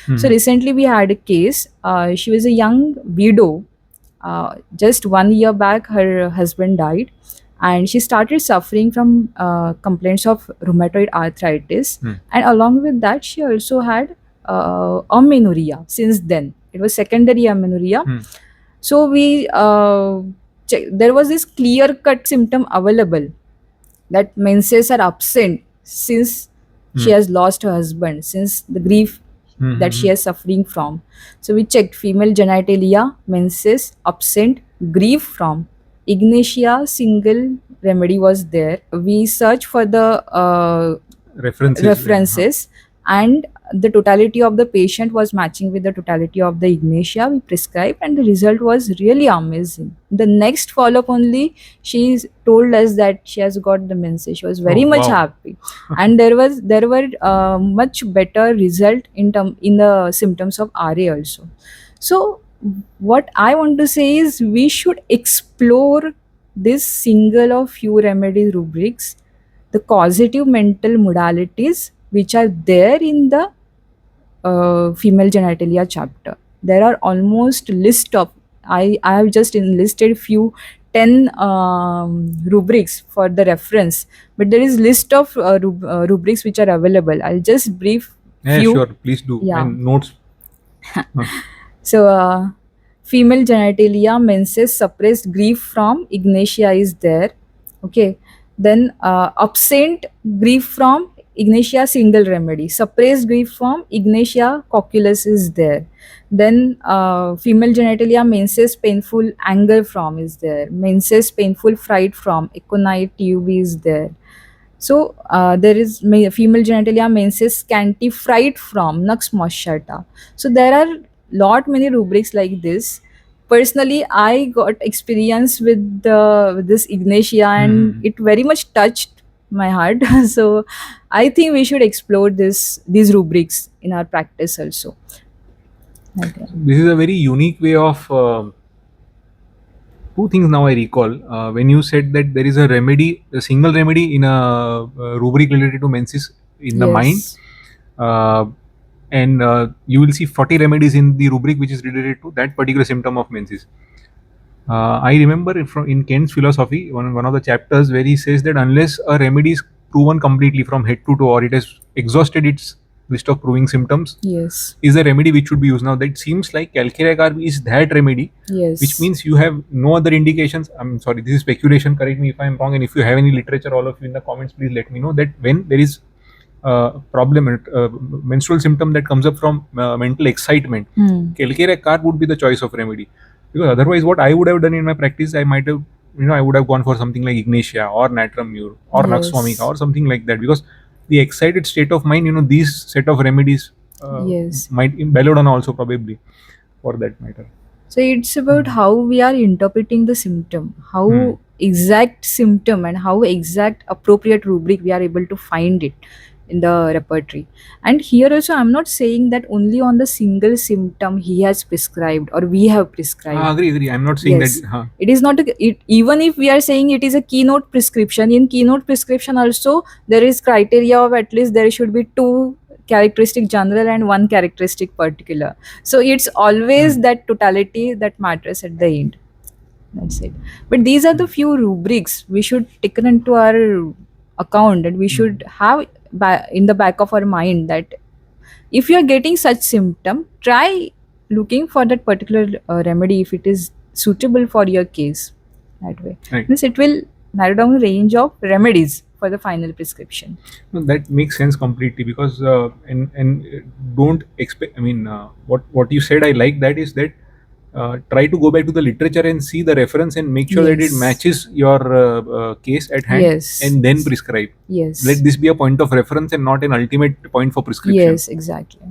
So Mhm. recently we had a case. She was a young widow. Just 1 year back, her husband died, and she started suffering from complaints of rheumatoid arthritis. Hmm. And along with that, she also had amenorrhea. Since then, it was secondary amenorrhea. Hmm. So we there was this clear cut symptom available that menses are absent since she Hmm. has lost her husband, since the grief Hmm. that she Hmm. is suffering from. So we checked female genitalia, menses absent, grief from. Ignatia single remedy was there. We searched for the References. references, and the totality of the patient was matching with the totality of the ignatia we prescribed, and the result was really amazing. The next follow-up only, she told us that she has got the menses. She was Oh, very much wow. happy, and there were much better result in the symptoms of RA also. So what I want to say is we should explore this single or few remedy rubrics, the causative mental modalities which are there in the female genitalia chapter. There are almost list of, I have just enlisted few 10 rubrics for the reference, but there is list of rubrics which are available. I'll just brief Yeah, few. sure. Please do. Yeah. And notes. Huh. So, female genitalia, menses, suppressed grief from ignatia is there. Okay. Then, absent grief from ignatia single remedy. Suppressed grief from ignatia cocculus is there. Then, female genitalia, menses, painful anger from is there. Menses, painful fright from. Aconite tube is there. So, there is female genitalia, menses, scanty fright from nux moschata. So there are lot many rubrics like this. Personally, I got experience with this ignatia, and Hmm. it very much touched my heart. So I think we should explore these rubrics in our practice also. Okay. This is a very unique way of two things now I recall. When you said that there is a remedy, a single remedy in a rubric related to menses in the mind, Yes. uh, and you will see 40 remedies in the rubric which is related to that particular symptom of menses. I remember from in Kent's philosophy, one of the chapters where he says that unless a remedy is proven completely from head to toe or it has exhausted its list of proving symptoms, Yes. is the remedy which should be used. Now that seems like calcarea carb is that remedy, which Yes. means you have no other indications. I'm sorry, this is speculation. Correct me if I'm wrong. And if you have any literature, all of you in the comments, please let me know that when there is problem, menstrual symptom that comes up from mental excitement, Hmm. calcarea carb would be the choice of remedy. Because otherwise, what I would have done in my practice, I might have, I would have gone for something like ignatia or natrum mur or nux vomica Yes. or something like that. Because the excited state of mind, these set of remedies Yes. might belladonna also probably for that matter. So it's about how we are interpreting the symptom, Hmm. how exact symptom and how exact appropriate rubric we are able to find it in the repertory. And here also, I'm not saying that only on the single symptom he has prescribed or we have prescribed. Agree. I'm not saying that. Yes, it is not even if we are saying it is a keynote prescription. In keynote prescription also, there is criteria of at least there should be two characteristic general and one characteristic particular. So it's always Hmm. that totality that matters at the end. That's it. But these are the few rubrics we should take into our account, and we Hmm. should have in the back of our mind that if you are getting such symptom, try looking for that particular remedy if it is suitable for your case. That way, Right. means it will narrow down the range of remedies for the final prescription. No, that makes sense completely because and don't expect. I mean, what you said, I like that is that try to go back to the literature and see the reference and make sure that it Yes. matches your case at hand, Yes. and then prescribe. Let Yes. this be a point of reference and not an ultimate point for prescription. Yes. Exactly.